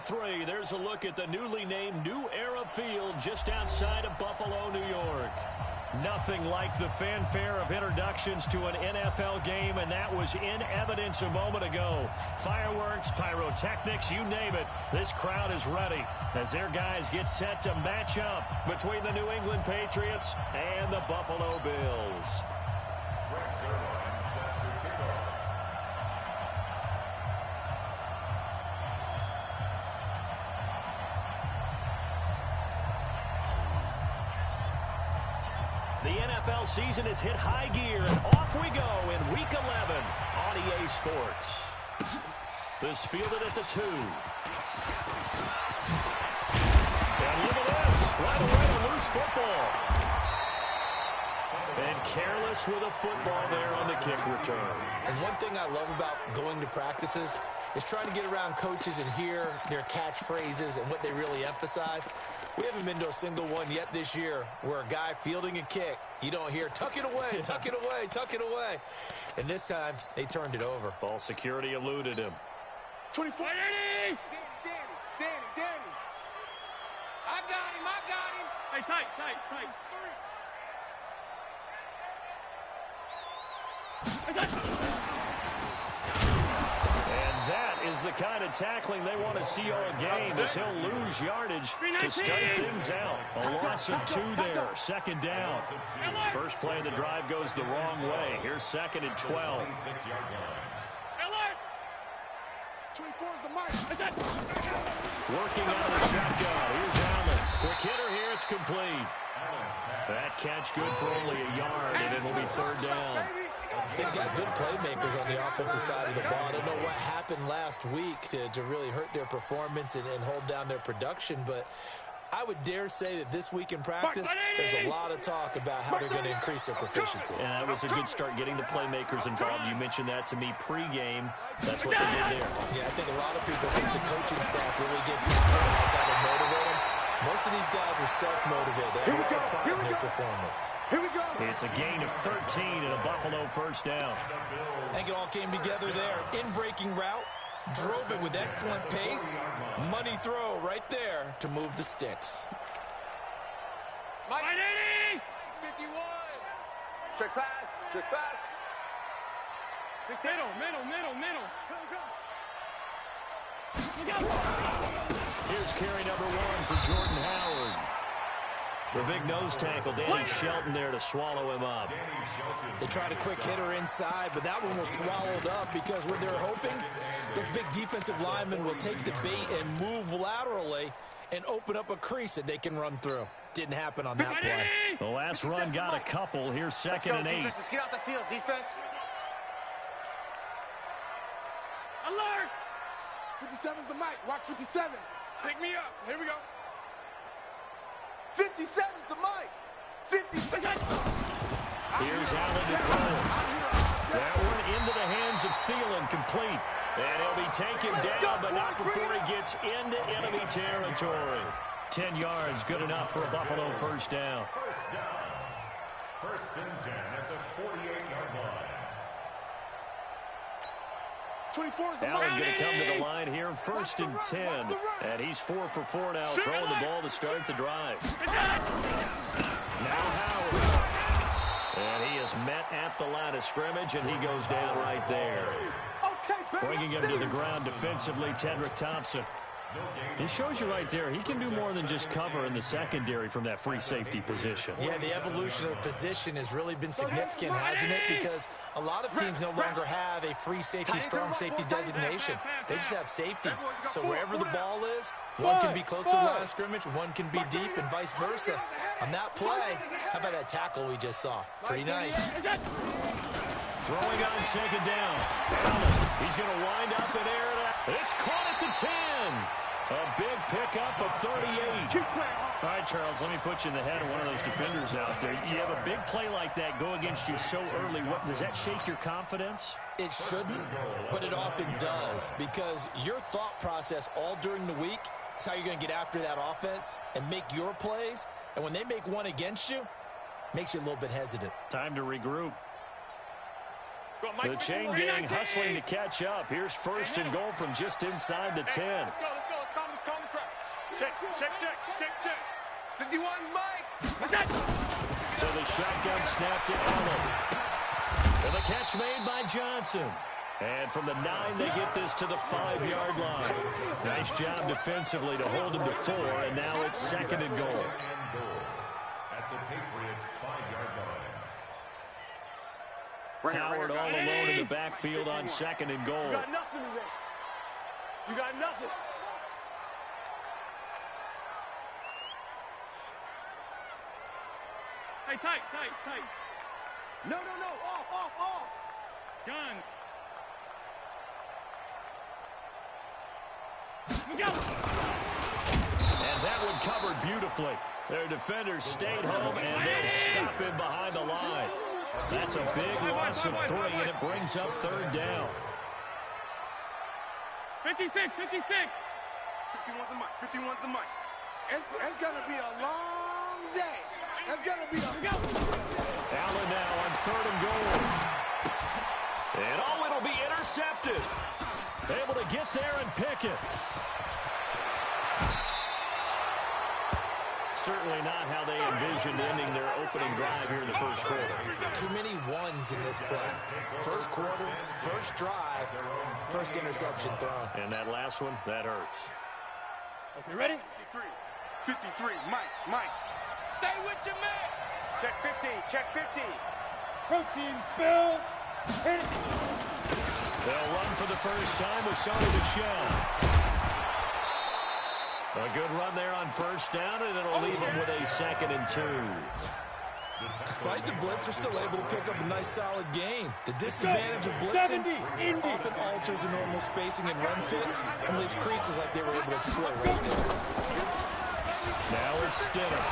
3, there's a look at the newly named New Era Field just outside of Buffalo, New York. Nothing like the fanfare of introductions to an NFL game, and that was in evidence a moment ago. Fireworks, pyrotechnics, you name it. This crowd is ready as their guys get set to match up between the New England Patriots and the Buffalo Bills. The NFL season has hit high gear, and off we go in Week 11 on EA Sports. This fielded at the 2. And look at this, right away a loose football. And careless with a football there on the kick return. And one thing I love about going to practices is trying to get around coaches and hear their catchphrases and what they really emphasize. We haven't been to a single one yet this year where a guy fielding a kick, you don't hear, tuck it away, tuck it away, tuck it away. And this time, they turned it over. Ball security eluded him. 24. Danny! Danny. I got him. Hey, tight. And that is the kind of tackling they want to see all game, as he'll lose yardage to start things out. A loss of 2 there, 2nd down. First play of the drive goes the wrong way. Here's 2nd and 12. 24 is the mark. Working out of the shotgun. Here's Allen. Quick hitter here. It's complete. That catch good for only a yard, and it will be 3rd down. They've got good playmakers on the offensive side of the ball. I don't know what happened last week to really hurt their performance and hold down their production, but I would dare say that this week in practice, there's a lot of talk about how they're going to increase their proficiency. And that was a good start getting the playmakers involved. You mentioned that to me pregame. That's what they did there. Yeah, I think a lot of people think the coaching staff really gets out there and that's how they motivate them. Most of these guys are self-motivated. They have a lot of pride in their performance. Here we go. It's a gain of 13 and a Buffalo 1st down. I think it all came together there. In-breaking route. Drove it with excellent pace. Money throw right there to move the sticks. Mike 51. Check pass. Middle. Here's carry number 1 for Jordan Howard. The big nose tackle, Danny Shelton there to swallow him up. They tried a quick hitter inside, but that one was swallowed up because what they're hoping, those big defensive linemen will take the bait and move laterally and open up a crease that they can run through. Didn't happen on that play. The last run got a couple. Here's 2nd and 8. Let's get out the field, defense. Alert! 57's the mic. Watch 57. Pick me up. Here we go. 57's the mic. 57. Here's Allen to throw. That one into the hands of Thielen, complete. And he'll be taken down, but not before he gets into enemy territory. 10 yards, good enough for a Buffalo 1st down. 1st and 10 at the 48-yard line. Allen going to come to the line here, 1st and 10. And he's 4 for 4 now, throwing the ball to start the drive. Now Howard. And he is met at the line of scrimmage, and he goes down right there. Bringing him to the ground defensively, Tedrick Thompson. He shows you right there, he can do more than just cover in the secondary from that free safety position. Yeah, the evolution of the position has really been significant, hasn't it? Because a lot of teams no longer have a free safety, strong safety designation. They just have safeties. So wherever the ball is, one can be close to the line of scrimmage, one can be deep, and vice versa. On that play, how about that tackle we just saw? Pretty nice. Throwing on 2nd down. Allen, he's going to wind up in air. It's caught at the 10. A big pickup of 38. All right, Charles, let me put you in the head of one of those defenders out there. You have a big play like that go against you so early. Does that shake your confidence? It shouldn't, but it often does, because your thought process all during the week is how you're going to get after that offense and make your plays. And when they make one against you, makes you a little bit hesitant. Time to regroup. The chain gang hustling to catch up. Here's 1st and goal from just inside the 10. Let's go. Calm the Check. 51, Mike. So the shotgun snap to Allen. And the catch made by Johnson. And from the 9, they get this to the 5-yard line. Nice job defensively to hold him to 4, and now it's 2nd and goal. At the Patriots' 5-yard line. Howard all alone in the backfield on 2nd and goal. You got nothing today. You got nothing. Hey, tight. No. Off. Gun. Go. And that one covered beautifully. Their defenders stayed home, and they'll stop him behind the line. That's a big loss of 3, and it brings up 3rd down. 56. 51's the mic. It's going to be a long day. It's going to be a... Allen now on 3rd and goal. And it'll be intercepted. Able to get there and pick it. Certainly not how they envisioned ending their opening drive here in the first quarter. Too many ones in this play. First quarter, first drive, first interception thrown. And that last one, that hurts. Okay, ready? 53, Mike. Stay with your man. Check 50. Protein spill. Hit it. They'll run for the first time with Sony Michel. A good run there on 1st down, and it'll leave them with a 2nd and 2. Despite the blitz, they're still able to pick up a nice, solid gain. The disadvantage of blitzing often alters the normal spacing and run fits and leaves creases like they were able to exploit right there. Now it's Stidham.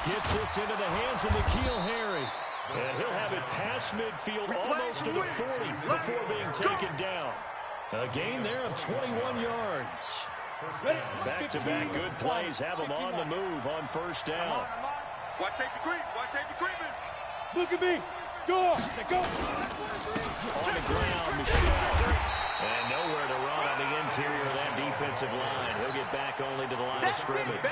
Gets this into the hands of N'Keal Harry. And he'll have it past midfield almost to the 40 before being taken down. A gain there of 21 yards. Back-to-back good plays have them on the move on 1st down. Watch safety creeping. Look at me. Go. On the ground, Michel. And nowhere to run on the interior of that defensive line. He'll get back only to the line of scrimmage.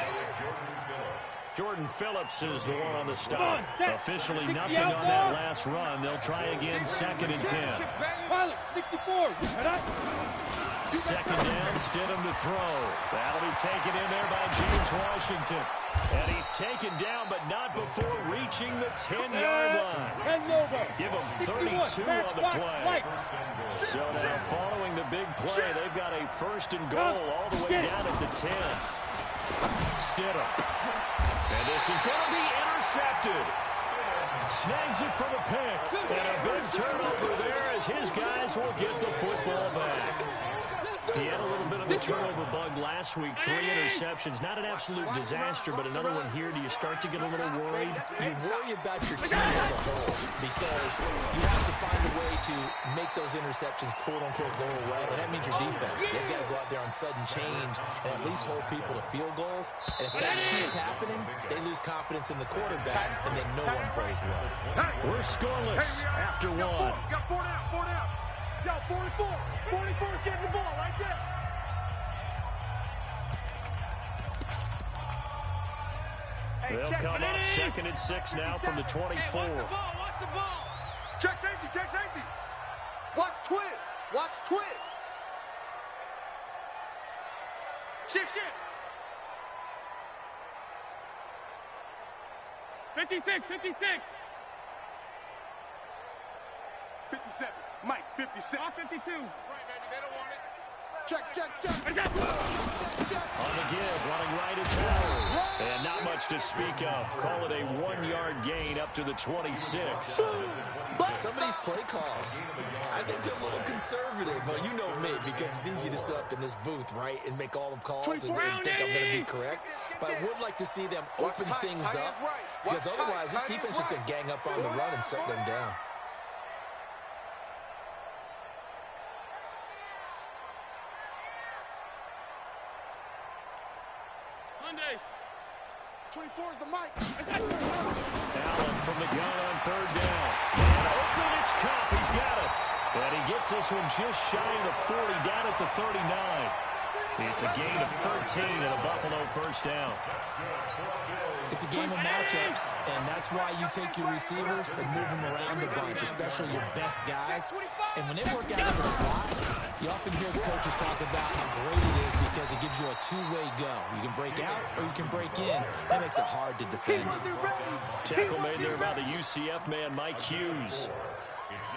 Jordan Phillips is the one on the stop. Officially nothing on that last run. They'll try again 2nd and 10. Pilot, 64. 2nd down, Stidham to throw. That'll be taken in there by James Washington. And he's taken down, but not before reaching the 10-yard line. Give him 32 on the play. So now following the big play, they've got a 1st and goal all the way down at the 10. Stidham. And this is going to be intercepted. Snags it for the pick. And a big turnover there as his guys will get the football back. He had a little bit of a turnover bug last week. 3 interceptions. Not an absolute disaster, but another one here. Do you start to get a little worried? You worry about your team as a whole because you have to find a way to make those interceptions, quote-unquote, go away, and that means your defense. They've got to go out there on sudden change and at least hold people to field goals. And if that keeps happening, they lose confidence in the quarterback, and then no one plays well. We're scoreless after 1. Got 4 down. Yo, 44 is getting the ball right there. They'll come up 2nd and 6 now from the 24. Hey, watch the ball. Check safety. Watch twist. Shift. 56. 57. Mike, 56. Off 52. That's right, baby. They don't want it. Check. On the give, running right is Howard. And not much to speak of. Call it a 1-yard gain up to the 26. Some of these play calls, I think they're a little conservative. Well, you know me, because it's easy to sit up in this booth, right, and make all the calls and think I'm going to be correct. But I would like to see them open things up, because otherwise this defense is going to gang up on the run and shut them down. Monday. 24 is the mic. Allen from the gun on 3rd down. And open, it's Cup. He's got it. And he gets this one just shy of the 40, down at the 39. It's a gain of 13 and a Buffalo first down. It's a game of matchups, and that's why you take your receivers and move them around a bunch, especially your best guys. And when they work out of the slot, you often hear the coaches talk about how great it is because it gives you a two-way go. You can break out or you can break in. That makes it hard to defend. Tackle made there by the UCF man, Mike Hughes.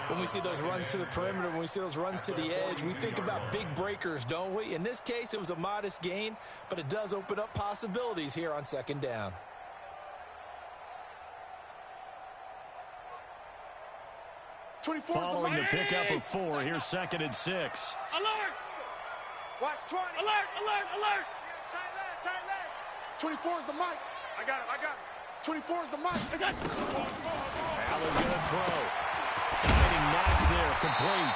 When we see those runs to the perimeter, when we see those runs to the edge, we think about big breakers, don't we? In this case, it was a modest gain, but it does open up possibilities here on second down. Following the pickup of 4, here's 2nd and 6. Alert! Watch 20. Alert! Alert! Alert! Tight leg. 24 is the mic. I got it. 24 is the mic. Allen's going to throw. Fighting Knox there, complete.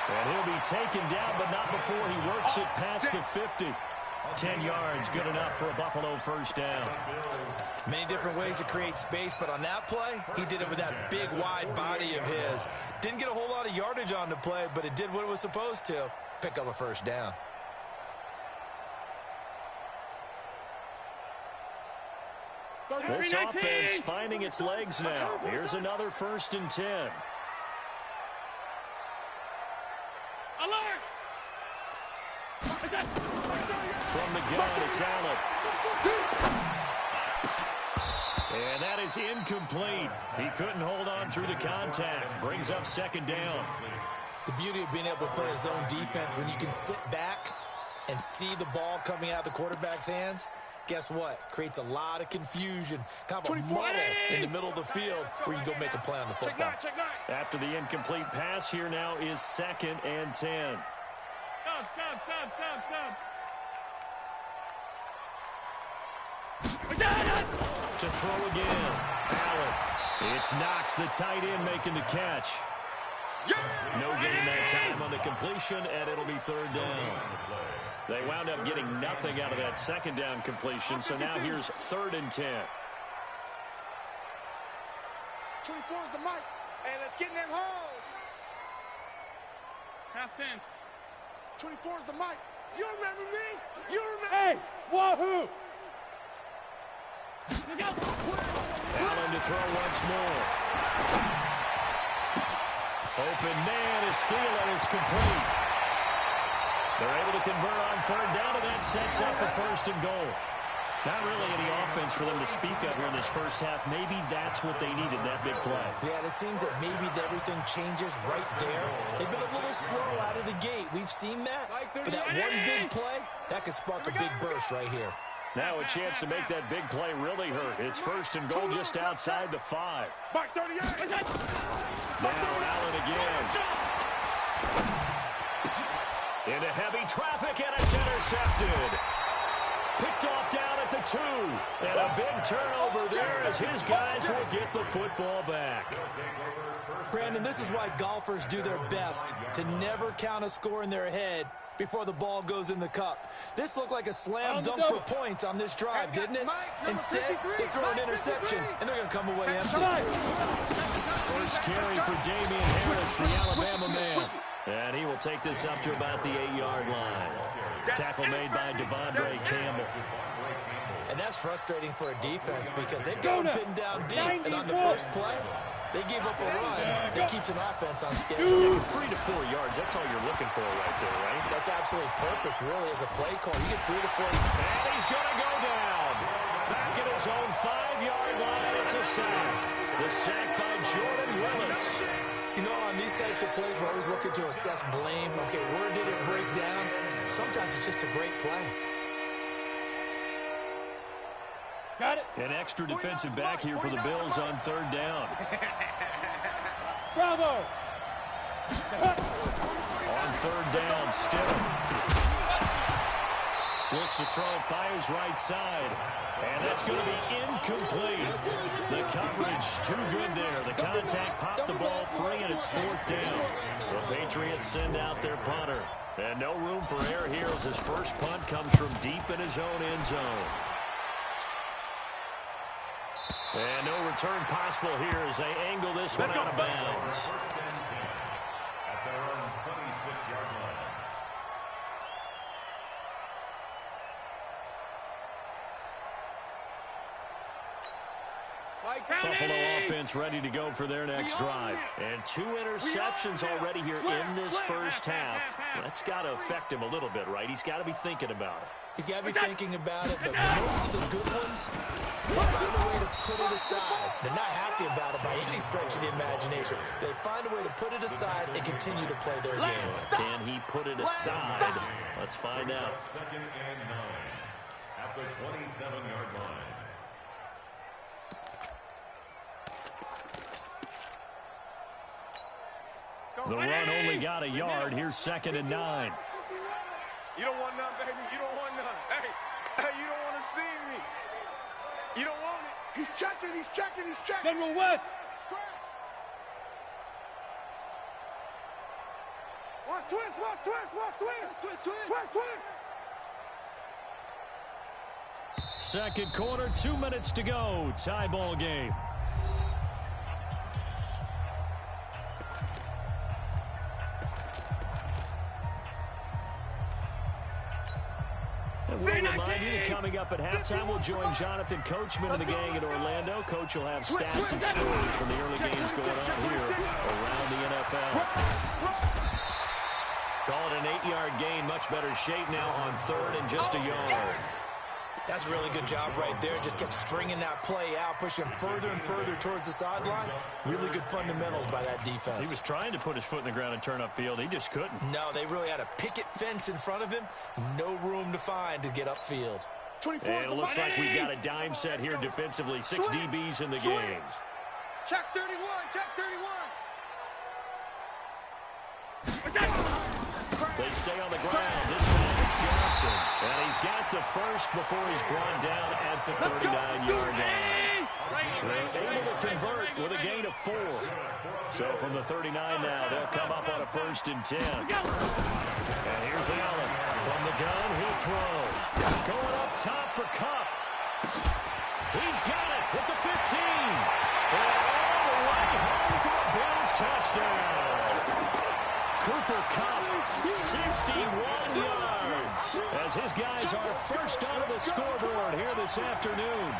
And he'll be taken down, but not before he works it past the 50. 10 yards, good enough for a Buffalo first down. Many different ways to create space, but on that play, he did it with that big, wide body of his. Didn't get a whole lot of yardage on the play, but it did what it was supposed to. Pick up a first down. This offense finding its legs now. Here's another 1st and 10. Alert! From the gun, it's Allen. And that is incomplete. He couldn't hold on through the contact. Brings up 2nd down. The beauty of being able to play a zone defense when you can sit back and see the ball coming out of the quarterback's hands, guess what? Creates a lot of confusion, kind of a muddle in the middle of the field where you go make a play on the football. Check nine. After the incomplete pass, here now is 2nd and 10. Stop. To throw again. Allen. It's Knox, the tight end, making the catch. No gain that time on the completion, and it'll be 3rd down. They wound up getting nothing out of that 2nd down completion, so now here's 3rd and 10. 24 is the mic. Hey, let's get in them holes. Half 10. 24 is the mic. You remember me? You remember? Hey, wahoo! Allen to throw once more. Open man is Thielen, is complete. They're able to convert on 3rd down, and that sets up a 1st and goal. Not really any offense for them to speak of here in this first half. Maybe that's what they needed, that big play. Yeah, and it seems that maybe everything changes right there. They've been a little slow out of the gate. We've seen that. But that one big play, that could spark a big burst right here. Now a chance to make that big play really hurt. It's 1st and goal just outside the 5. Mike 38. Now Allen again. Into heavy traffic, and it's intercepted. Picked off down at the 2. And a big turnover there as his guys will get the football back. Brandon, this is why golfers do their best to never count a score in their head before the ball goes in the cup. This looked like a slam dunk for points on this drive, didn't it? Instead, they throw an interception, and they're going to come away empty. First carry for Damian Harris, the Alabama man. And he will take this up to about the 8-yard line. Tackle made by Devondre Campbell. And that's frustrating for a defense because they've got him pinned down deep. And on the first play, they gave up a run that keeps an offense on schedule. 3 to 4 yards, that's all you're looking for right there, right? That's absolutely perfect, really, as a play call. You get 3 to 4. And he's going to go down. Back at his own 5-yard line, it's a sack. The sack by Jordan Willis. You know, on these types of plays, we're always looking to assess blame. Okay, where did it break down? Sometimes it's just a great play. Got it. An extra defensive back here for the Bills on 3rd down. Bravo. On 3rd down, still. Looks to throw, fires right side. And that's going to be incomplete. The coverage too good there. The contact popped the ball free, and it's 4th down. The Patriots send out their punter. And no room for error here as his first punt comes from deep in his own end zone. And no return possible here as they angle this one out of bounds. At their own 26-yard line. Buffalo offense ready to go for their next drive. And 2 interceptions already here in this first half. That's got to affect him a little bit, right? He's got to be thinking about it. He's got to be thinking about it, but most of the good ones, they find a way to put it aside. They're not happy about it by any stretch of the imagination. They find a way to put it aside and continue to play their game. Can he put it aside? Let's find out. 2nd and 9 at the 27-yard line. The run only got a yard. Here's 2nd and 9. You don't want none, baby. You don't want none. Hey, you don't want to see me. You don't want it. He's checking. General West. Watch twist. Second quarter, 2 minutes to go. Tie ball game. We'll remind you that coming up at halftime, we'll join Jonathan Coachman and the gang in Orlando. Coach will have stats and stories from the early games going on here around the NFL. Call it an 8-yard gain. Much better shape now on 3rd and just a yard. That's a really good job right there. Just kept stringing that play out, pushing further and further towards the sideline. Really good fundamentals by that defense. He was trying to put his foot in the ground and turn upfield. He just couldn't. No, they really had a picket fence in front of him. No room to find to get upfield. And it looks like we've got a dime set here defensively. 6 DBs in the game. Check 31. They stay on the ground. This time it's Johnson. And he's got the first before he's brought down at the 39-yard line. They're able to convert with a gain of 4. So from the 39 now, they'll come up on a 1st and 10. And here's Allen. From the gun, he'll throw. Going up top for Kupp. He's got it at the 15. And all the way home for a Bills touchdown. Cooper Kupp, 61 yards, as his guys are first onto the scoreboard here this afternoon.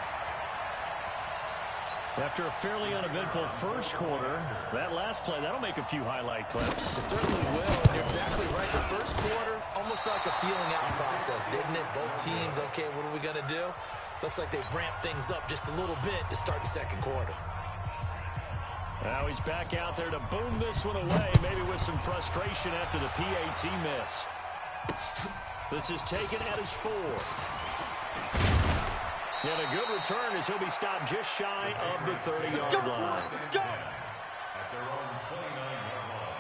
After a fairly uneventful first quarter, that last play, that'll make a few highlight clips. It certainly will. You're exactly right. The first quarter, almost like a feeling out process, didn't it? Both teams, okay, what are we going to do? Looks like they've ramped things up just a little bit to start the second quarter. Now he's back out there to boom this one away, maybe with some frustration after the PAT miss. This is taken at his 4. And a good return as he'll be stopped just shy of the 30-yard line. At their own 29-yard line.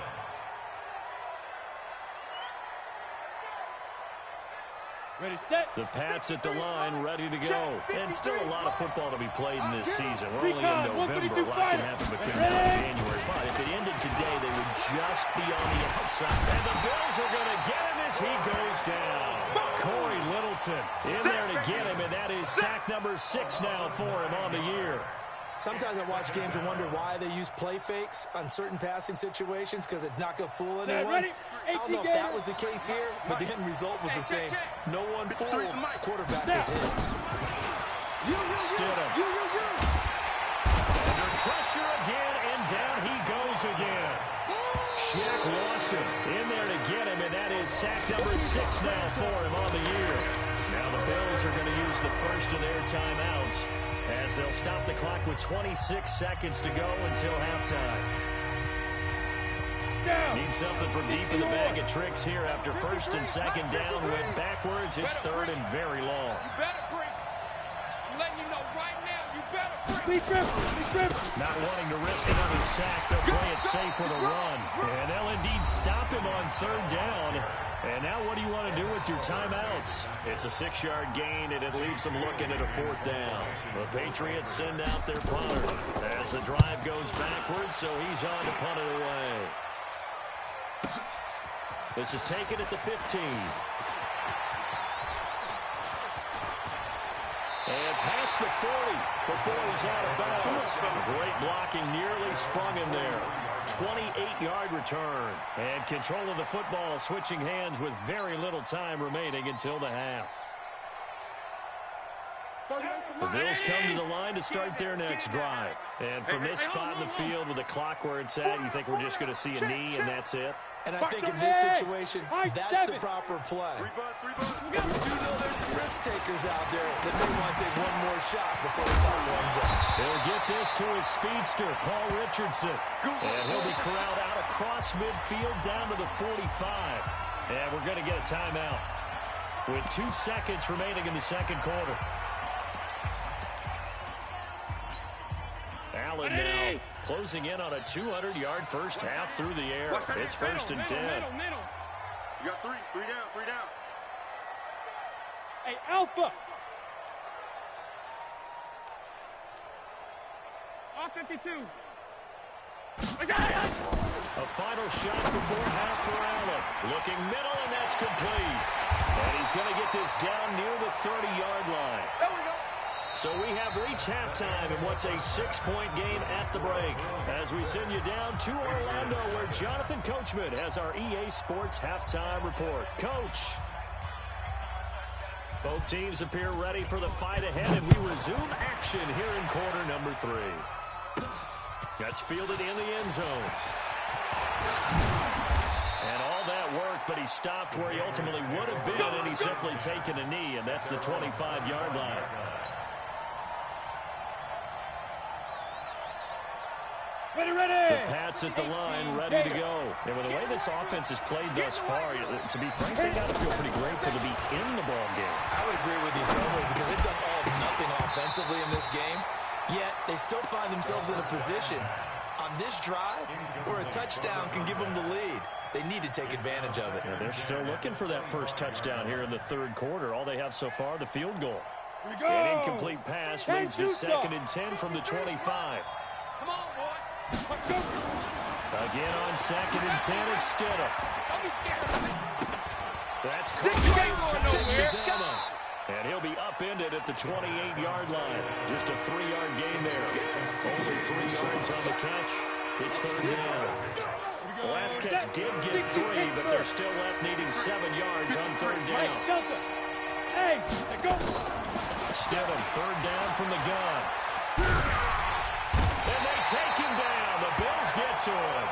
Ready, set. The Pats at the line, ready to go. And still a lot of football to be played in this season. We're only in November. A lot can happen between now and January. But if it ended today, they would just be on the outside. And the Bills are going to get him as he goes down. Corey Littleton in there to get him, and that is sack number 6 now for him on the year. Sometimes I watch games and wonder why they use play fakes on certain passing situations, because it's not going to fool anyone. I don't know if that was the case here, but the end result was the same. No one fooled. Quarterback was hit. Stidham. Under pressure again, and down he goes again. Shaq Lawson in there to get him, and that is sack number 6 now for him on the year. Now the Bills are going to use the first of their timeouts, as they'll stop the clock with 26 seconds to go until halftime. Need something from deep in the bag of tricks here after 1st and 2nd down. Went backwards. It's 3rd and very long. You better break. I'm letting you know right now, you better break. Not wanting to risk another sack, they'll play it safe with a run. And they'll indeed stop him on 3rd down. And now what do you want to do with your timeouts? It's a 6-yard gain, and it leaves them looking at a 4th down. The Patriots send out their punter as the drive goes backwards, so he's on to punt it away. This is taken at the 15. And past the 40 before he's out of bounds. Great blocking, nearly sprung him there. 28-yard return. And control of the football switching hands with very little time remaining until the half. The Bills come to the line to start their next drive. And from this spot in the field with the clock where it's at, you think we're just going to see a knee and that's it? And I think in this situation, that's the proper play. But we do know there's some risk takers out there that may want to take one more shot before the clock runs out. He'll get this to his speedster, Paul Richardson. And he'll be corralled out across midfield down to the 45. And we're going to get a timeout with 2 seconds remaining in the second quarter. Allen now closing in on a 200-yard first half through the air. It's first and 10. You got three down. Hey, Alpha. R52. A final shot before half for Allen. Looking middle, and that's complete. And he's going to get this down near the 30-yard line. There we go. So we have reached halftime in what's a 6-point game at the break. As we send you down to Orlando, where Jonathan Coachman has our EA Sports halftime report. Coach. Both teams appear ready for the fight ahead, and we resume action here in quarter number 3. That's fielded in the end zone. And all that work, but he stopped where he ultimately would have been, and he's simply taken a knee, and that's the 25-yard line. Ready. The Pats at the line, ready to go. And with the way this offense has played thus far, to be frank, they got to feel pretty grateful to be in the ball game. I would agree with you totally, because they've done all of nothing offensively in this game, yet they still find themselves in a position on this drive where a touchdown can give them the lead. They need to take advantage of it. Yeah, they're still looking for that first touchdown here in the third quarter. All they have so far, the field goal. An incomplete pass leads to second and 10 from the 25. Come on, boy. Again on second and 10, it's Stidham. Don't be scared. That's Six Crowley's game on nowhere. Uzama. And he'll be upended at the 28-yard line. Just a 3-yard gain there. Only 3 yards on the catch. It's third down. The last catch did get 3, but they're still left needing 7 yards on third down. Hey, go. Stidham, third down from the gun. And they take him down. The Bills get to him.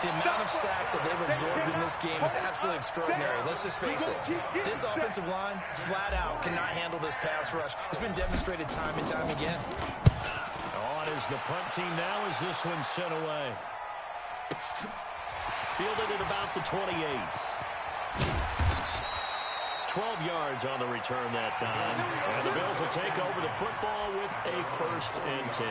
The amount of sacks that they've absorbed in this game is absolutely extraordinary. Let's just face it. This offensive line, flat out, cannot handle this pass rush. It's been demonstrated time and time again. On is the punt team now as this one's sent away. Fielded at about the 28. 12 yards on the return that time. And the Bills will take over the football with a first and 10.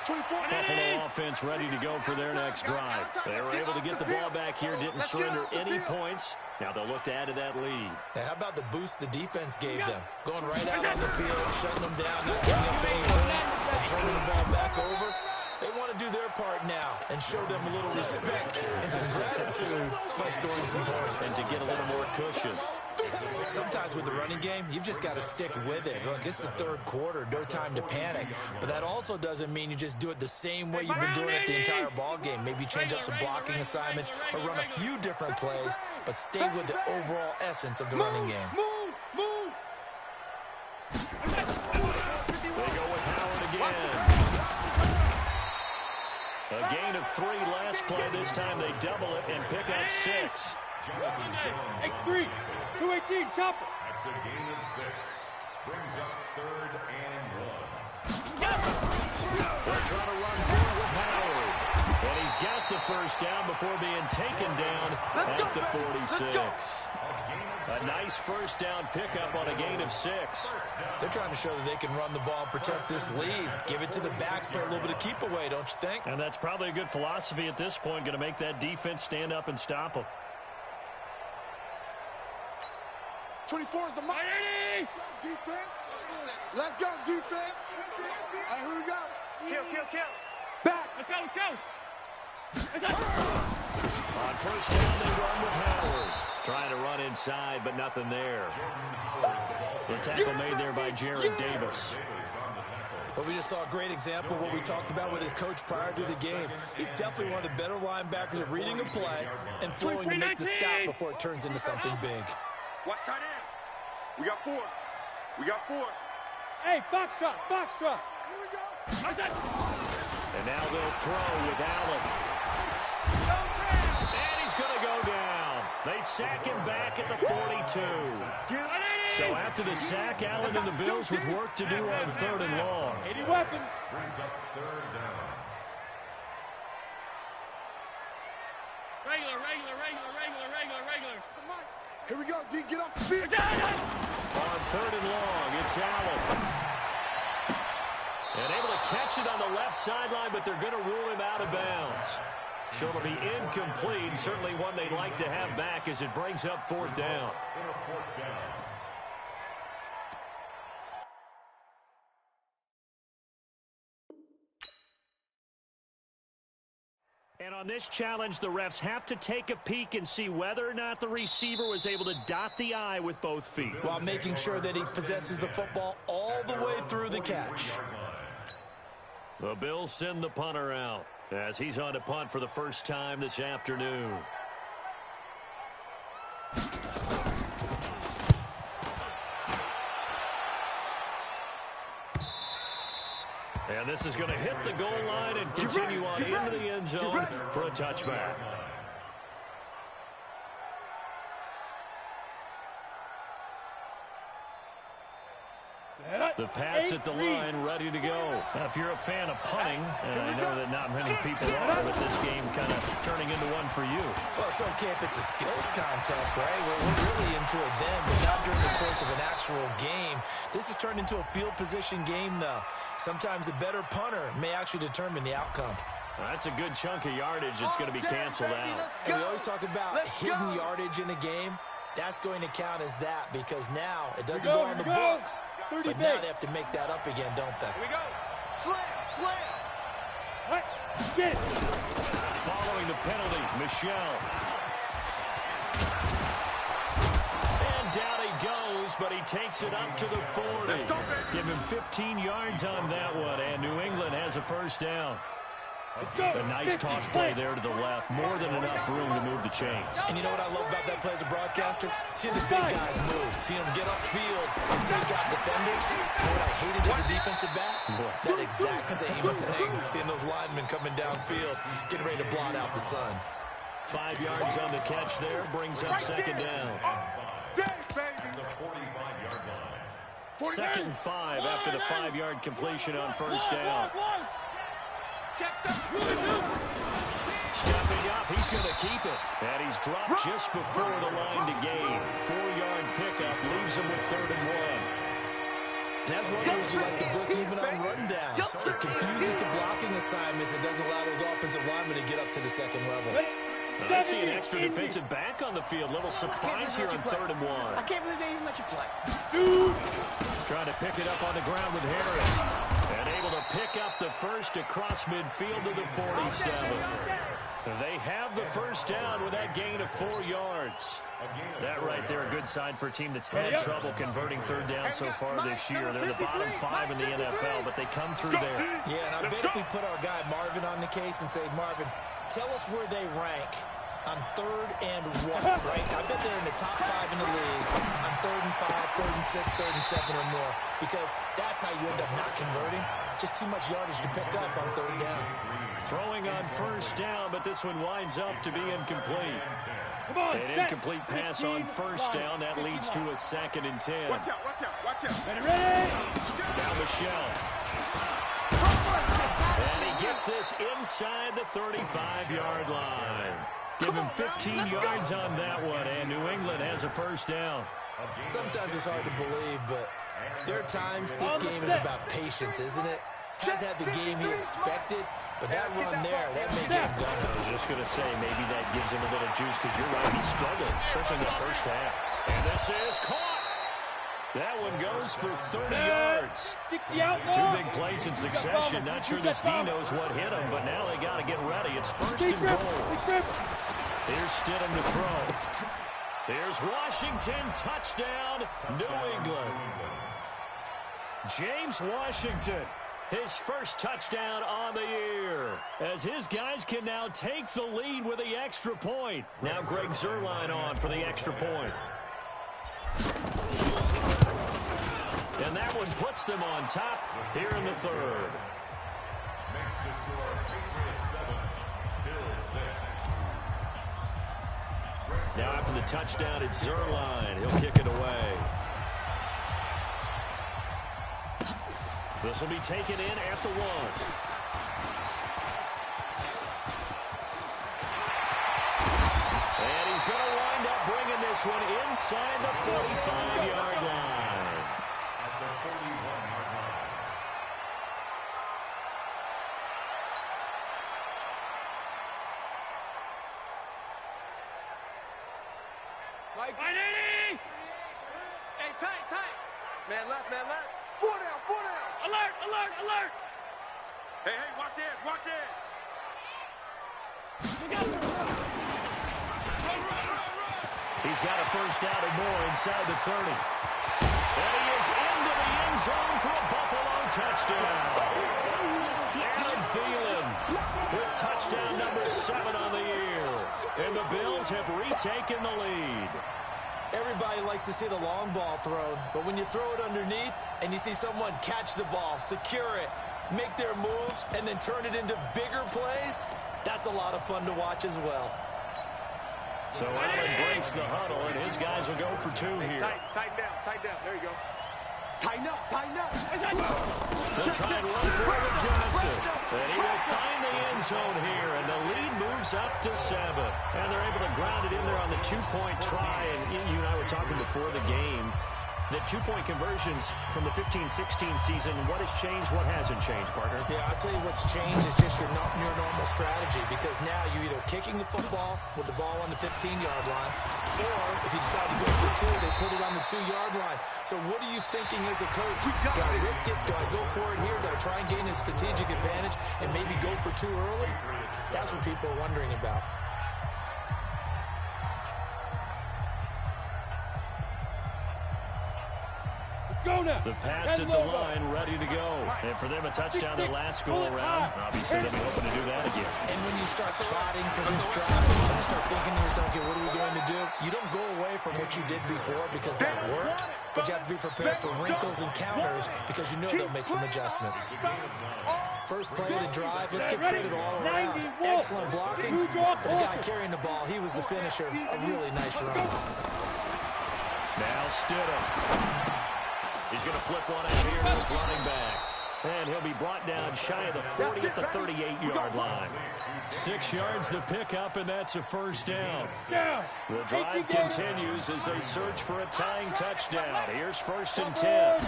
Buffalo offense ready to go for their next drive. They were able to get the ball back here, didn't surrender any points. Now they'll look to add to that lead. Now, how about the boost the defense gave them? Going right out on the field, shutting them down, not giving up any points, and turning the ball back over. They want to do their part now and show them a little respect and some gratitude by scoring some points. And to get a little more cushion. Sometimes with the running game, you've just got to stick with it. Look, it's the third quarter, no time to panic. But that also doesn't mean you just do it the same way you've been doing it the entire ball game. Maybe change up some blocking assignments or run a few different plays, but stay with the overall essence of the running game. Move. They go with Howard again. A gain of 3 last play. This time they double it and pick up 6. X3, 218, chopper. That's a gain of 6. Brings up third and 1. They're trying to run forward with Howard. And he's got the first down before being taken down at the 46. A nice first down pickup on a gain of 6. They're trying to show that they can run the ball and protect this lead. Give it to the backs, play a little bit of keep away, don't you think? And that's probably a good philosophy at this point, going to make that defense stand up and stop them. 24 is the Miami defense. Let's go, defense. All right, here we go. Kill. Back. Let's go. On first down, they run with Howard. Trying to run inside, but nothing there. The tackle made there by Jared Davis. Well, we just saw a great example of what we talked about with his coach prior to the game. He's definitely one of the better linebackers at reading a play and flowing to make the stop before it turns into something big. What tight end? We got 4. We got 4. Hey, foxtrot, foxtrot. Here we go. And now they'll throw with Allen. And he's going to go down. They sack him back at the 42. So after the sack, Allen and the Bills with work to do on 3rd and long. 80 weapon. Brings up 3rd down. Regular. Here we go, D. Get off the field. On 3rd and long, it's Allen. And able to catch it on the left sideline, but they're going to rule him out of bounds. So it'll be incomplete. Certainly one they'd like to have back as it brings up 4th down. And on this challenge, the refs have to take a peek and see whether or not the receiver was able to dot the I with both feet. While making sure that he possesses the football all the way through the catch. The Bills send the punter out as he's on to punt for the first time this afternoon. And this is going to hit the goal line and continue on into the end zone for a touchback. The Pats at the line, ready to go. Now, if you're a fan of punting, and I know that not many people are, with this game kind of turning into one for you. Well, it's okay if it's a skills contest, right? We're really into it then, but not during the course of an actual game. This has turned into a field position game, though. Sometimes the better punter may actually determine the outcome. That's a good chunk of yardage. It's going to be canceled out. And we always talk about hidden yardage in a game. That's going to count as that because now it doesn't go on the books. But now they have to make that up again, don't they? Here we go. Slam. Right. Get it. Following the penalty, Michelle. And down he goes, but he takes it up to the 40. Give him 15 yards on that one, and New England has a first down. A nice toss play there to the left. More than enough room to move the chains. And you know what I love about that play as a broadcaster? Seeing the big guys move. Seeing them get upfield and take out defenders. You know what I hated as a defensive back? That exact same thing. Seeing those linemen coming downfield, getting ready to blot out the sun. 5 yards on the catch there. Brings up 2nd down. 2nd and 5 after the 5-yard completion on first down. Stepping up, he's going to keep it. And he's dropped just before the line to gain. 4-yard pickup leaves him with 3rd and 1. And that's one reason you like to blitz even on rundowns. It confuses the blocking assignments. It doesn't allow those offensive linemen to get up to the second level. I see an extra defensive back on the field. Little surprise here on 3rd and 1. I can't believe they even let you play. Trying to pick it up on the ground with Harris. And able to pick up the first across midfield to the 47. They have the first down with that gain of 4 yards. That right there, a good sign for a team that's had trouble converting 3rd down so far this year. They're the bottom 5 in the NFL, but they come through there. Yeah, and I bet if we put our guy Marvin on the case and say, Marvin, tell us where they rank on 3rd and 1, right? I bet they're in the top 5 in the league on 3rd and 5, 3rd and 6, 3rd and 7 or more, because that's how you end up not converting. Just too much yardage to pick up on 3rd down. Throwing on first down, but this one winds up to be incomplete. An incomplete pass on first down. That leads to a 2nd and 10. Watch out. Ready. Now Michelle. And he gets this inside the 35-yard line. Give him 15 yards on that one, and New England has a first down. Sometimes it's hard to believe, but there are times this game is about patience, isn't it? Has had the game he expected, but that run there, that may get him going. I was just going to say, maybe that gives him a little juice, because you're right, he struggled, especially in the first half. And this is caught. That one goes for 30 yards. 60 out. 2 big plays in succession. Not sure this D knows what hit him, but now they got to get ready. It's 1st and goal. Here's Stidham to throw. Here's Washington. Touchdown, New England. James Washington, his first touchdown on the year, as his guys can now take the lead with the extra point. Now Greg Zuerlein on for the extra point. that one puts them on top here in the third. Makes the score Patriots 7, Bills 6. Now after the touchdown, it's Zerline. He'll kick it away. This will be taken in at the 1. And he's going to wind up bringing this one inside the 45-yard line. At the 41-yard line. Right, Eddie! Hey, tight, tight. Man left, man left. 4 down, 4 down. Alert, alert, alert. Hey, hey, watch this, watch this. He's got a first down and more inside the 30. And he is into the end zone for a Buffalo touchdown. Adam Thielen with touchdown number 7 on the year. And the Bills have retaken the lead. Everybody likes to see the long ball thrown, but when you throw it underneath and you see someone catch the ball, secure it, make their moves, and then turn it into bigger plays, that's a lot of fun to watch as well. So Allen breaks the huddle, and his guys will go for 2 here. Tighten down. There you go. Tighten up, tighten up. They'll try and run for it with Johnson. And he will find the end zone here, and the lead moves up to 7. And they're able to ground it in there on the 2-point try. And you and I were talking before the game. The 2-point conversions from the 15-16 season, what has changed, what hasn't changed, partner? Yeah, I'll tell you what's changed is just your normal strategy, because now you're either kicking the football with the ball on the 15-yard line, or if you decide to go for 2, they put it on the 2-yard line. So what are you thinking as a coach? Do I risk it? Do I go for it here? Do I try and gain a strategic advantage and maybe go for 2 early? That's what people are wondering about. The Pats at the line, ready to go. And for them, a touchdown their last go-around. Obviously, they'll be hoping to do that again. And when you start plotting for this drive, when you start thinking to yourself, okay, what are we going to do? You don't go away from what you did before because that worked, but you have to be prepared for wrinkles and counters because you know they'll make some adjustments. First play of the drive, let's give credit all around. Excellent blocking, but the guy carrying the ball, he was the finisher. A really nice run. Now Stidham. He's going to flip one out here to his running back. And he'll be brought down shy of the 40 at the 38-yard line. 6 yards the pickup, and that's a first down. The drive continues as they search for a tying touchdown. Here's 1st and 10.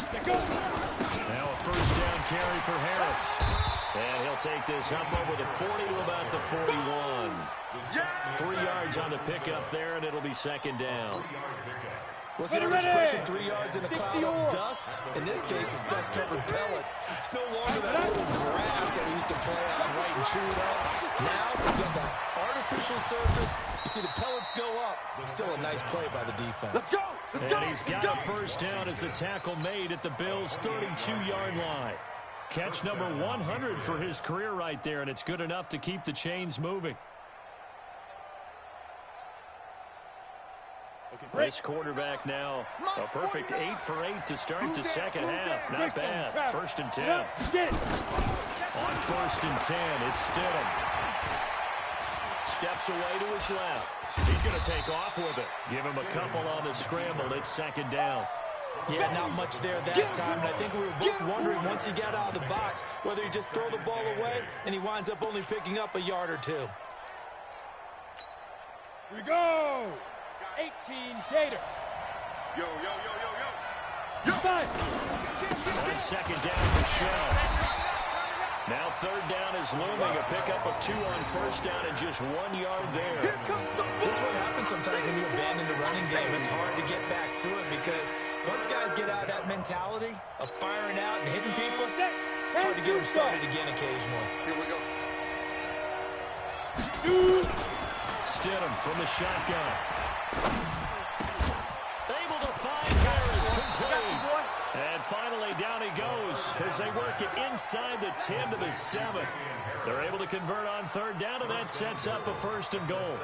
Now a first down carry for Harris. And he'll take this up over the 40 to about the 41. 3 yards on the pickup there, and it'll be 2nd down. What's the old expression, 3 yards in a cloud of dust? In this case, it's dust-covered pellets. It's no longer that old grass that we used to play on right and chew up. Now, we've got that artificial surface. You see the pellets go up. Still a nice play by the defense. Let's go! And he's got a first down as the tackle made at the Bills' 32-yard line. Catch number 100 for his career right there, and it's good enough to keep the chains moving. This quarterback now, a perfect 8 for 8 to start the second half. Not bad. 1st and 10. On 1st and 10, it's Stidham. Steps away to his left. He's going to take off with it. Give him a couple on the scramble. It's 2nd down. Yeah, not much there that time. And I think we were both wondering once he got out of the box whether he just throw the ball away and he winds up only picking up a yard or 2. Here we go. 18 Gator. Yo. Five. On 2nd down, Michelle. Now 3rd down is looming. A pickup of 2 on 1st down and just 1 yard there. This is what happens sometimes when you abandon the running game. It's hard to get back to it because once guys get out of that mentality of firing out and hitting people, it's hard to get them started again occasionally. Here we go. Stidham from the shotgun. Able to find Harris, complete. And finally down he goes as they work it inside the 10 to the 7. They're able to convert on 3rd down, and that sets up a 1st and goal.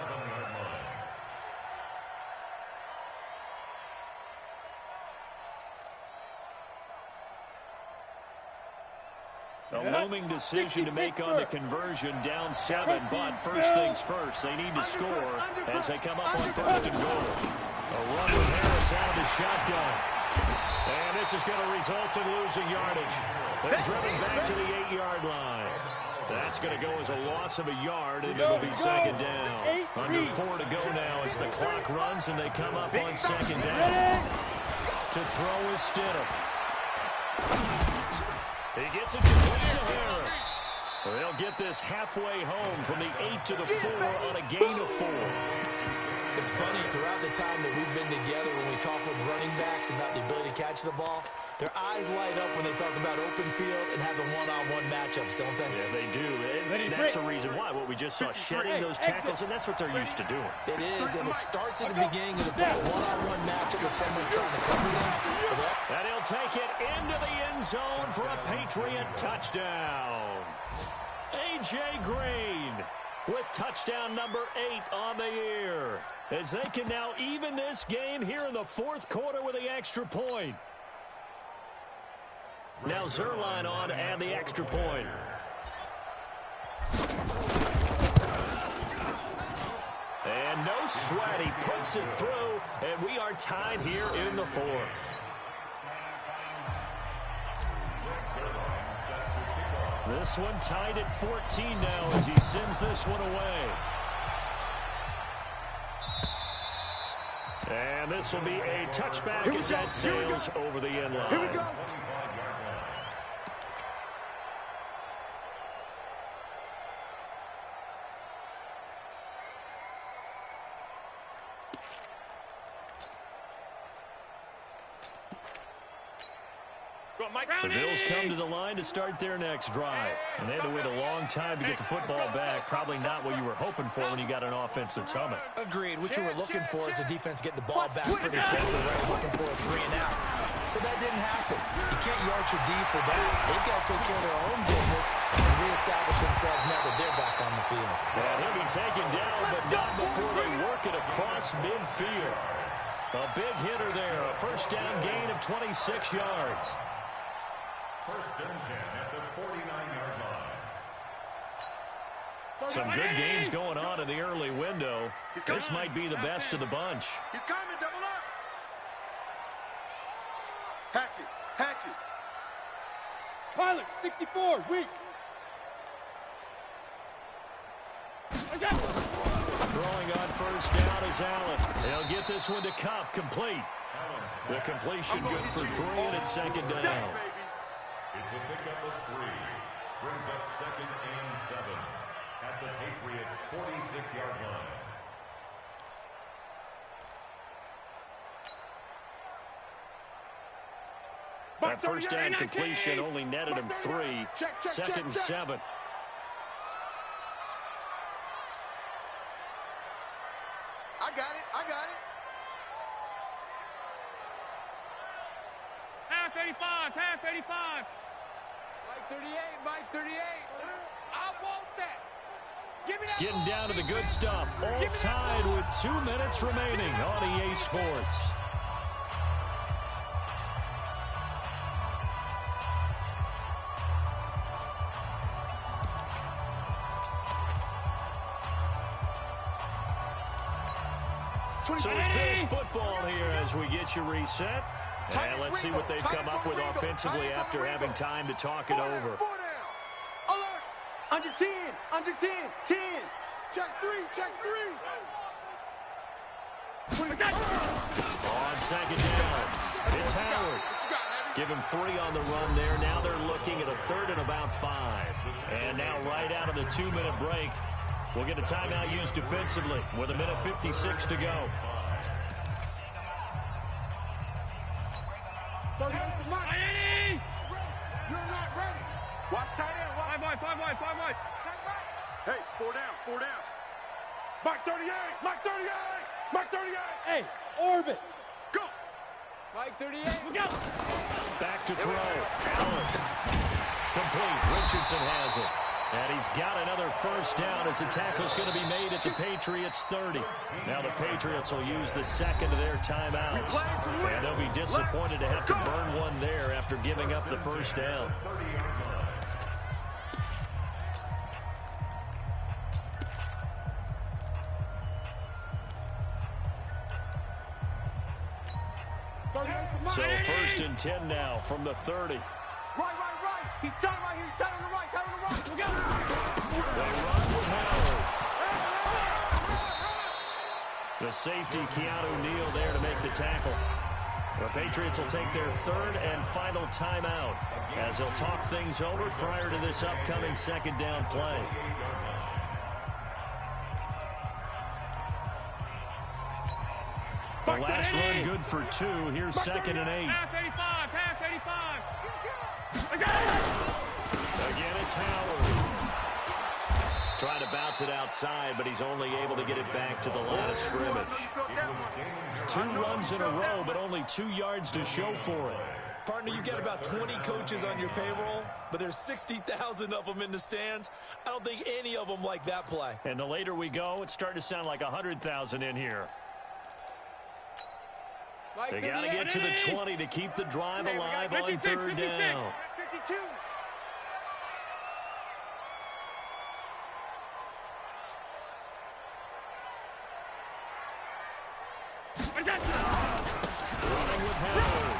A looming decision to make on the conversion, down 7, but first things first, they need to score as they come up on first and goal. A run with Harris out of the shotgun. And this is going to result in losing yardage. They're driven back to the 8-yard line. That's going to go as a loss of a yard, and it'll be second down. Under 4 to go now as the clock runs, and they come up on second down. To throw is Stidham. He gets it complete to Harris. They'll get this halfway home from the 8 to the 4 on a gain of 4. It's funny, throughout the time that we've been together, when we talk with running backs about the ability to catch the ball, their eyes light up when they talk about open field and having one-on-one matchups, don't they? Yeah, they do. And that's the reason why. What we just saw, shedding those tackles, and that's what they're used to doing. It is, and it starts at the beginning of the play. One-on-one matchup with someone trying to cover them. And he'll take it into the end zone for a Patriot touchdown. A.J. Green with touchdown number 8 on the year, as they can now even this game here in the 4th quarter with the extra point. Now Zerline on and the extra point. And no sweat, he puts it through, and we are tied here in the 4th. This one tied at 14 now as he sends this one away. And this will be a touchback as that sails over the end line. Here we go. The Bills come to the line to start their next drive. And they had to wait a long time to get the football back. Probably not what you were hoping for when you got an offense that's humming. Agreed. What you were looking for is the defense get the ball back pretty quickly, right? Looking for a 3-and-out. So that didn't happen. You can't yard your D for that. They've got to take care of their own business and reestablish themselves now that they're back on the field. Well, he'll be taken down, but not before they work it across midfield. A big hitter there. A first down gain of 26 yards. First and 10 at the 49-yard line. Some good games going on in the early window. This might be the best of the bunch. He's coming, double up. Hatchet, hatchet. Pilot, 64, weak. Throwing on first down is Allen. They'll get this one to Cup, complete. The completion good for 3, and it's second down. It's a pickup of 3. Brings up second and 7 at the Patriots' 46-yard line. That first down completion only netted him 3. Second and 7. I got it, I got it. Half 85, half 85. Mike 38, Mike 38. I want that. Give me that. Getting down to the good stuff. All tied with 2 minutes remaining on EA Sports. So it's Bills football here as we get you reset. And let's see what they've come up with offensively after having time to talk it over. Alert! Under 10, under 10, 10. Check 3, check 3. On second down, it's Howard. Give him 3 on the run there. Now they're looking at a 3rd and about 5. And now right out of the 2-minute break, we'll get a timeout used defensively with 1:56 to go. You're not ready. Watch tight end. Watch. 5 wide. Hey, 4 down, 4 down. Mike 38, Mike 38, Mike 38. Hey, orbit. Go. Mike 38. Go. Back to throw. Allen. Complete. Richardson has it. And he's got another first down as the tackle's going to be made at the Patriots' 30. Now the Patriots will use the second of their timeouts. And they'll be disappointed to have to burn one there after giving up the first down. So 1st and 10 now from the 30. Right. He's tight right here. He's tight on the right. We'll go. They run with Howard. The safety, Keanu Neal, there to make the tackle. The Patriots will take their 3rd and final timeout as they'll talk things over prior to this upcoming 2nd down play. The last run good for 2. Here's 2nd and 8. Pass 85. Again, it's Howard. Trying to bounce it outside, but he's only able to get it back to the line of scrimmage. 2 runs in a row, but only 2 yards to show for it. Partner, you got about 20 coaches on your payroll, but there's 60,000 of them in the stands. I don't think any of them like that play. And the later we go, it's starting to sound like 100,000 in here. They got to get to the 20 to keep the drive alive on 3rd down. 52. Running with Howard.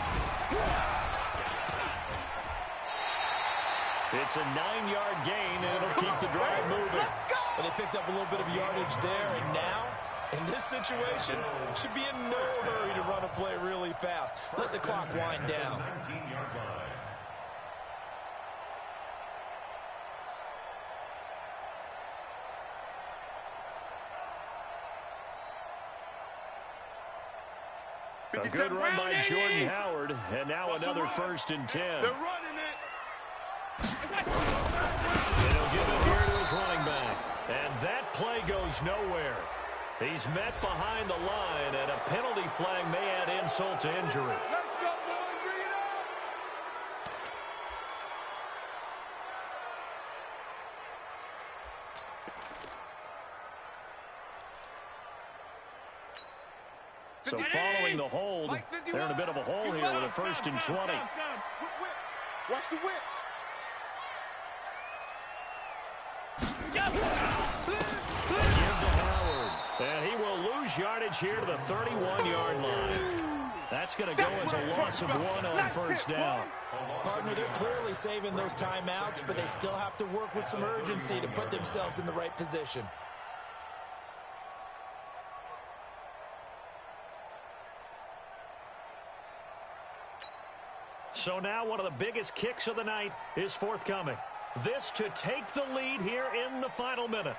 It's a 9-yard gain, and it'll keep the drive moving. But they picked up a little bit of yardage there, and now, in this situation, should be in no hurry to run a play really fast. Let the clock wind down. 19-yard line. A good run by Jordan Howard, and now another 1st and 10. They're running it. And he'll give it here to his running back. And that play goes nowhere. He's met behind the line, and a penalty flag may add insult to injury. Let's go, boys. Bring it up. So following the hold, they're in a bit of a hole here with a 1st and 20. Watch the whip. Give to Howard. And he will lose yardage here to the 31-yard line. That's going to go as a loss of 1 on 1st down. Partner, they're clearly saving those timeouts, but they still have to work with some urgency to put themselves in the right position. So now one of the biggest kicks of the night is forthcoming. This to take the lead here in the final minute.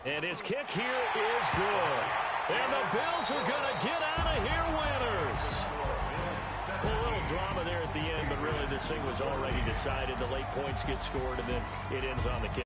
And his kick here is good. And the Bills are going to get out of here winners. A little drama there at the end, but really this thing was already decided. The late points get scored, and then it ends on the kick.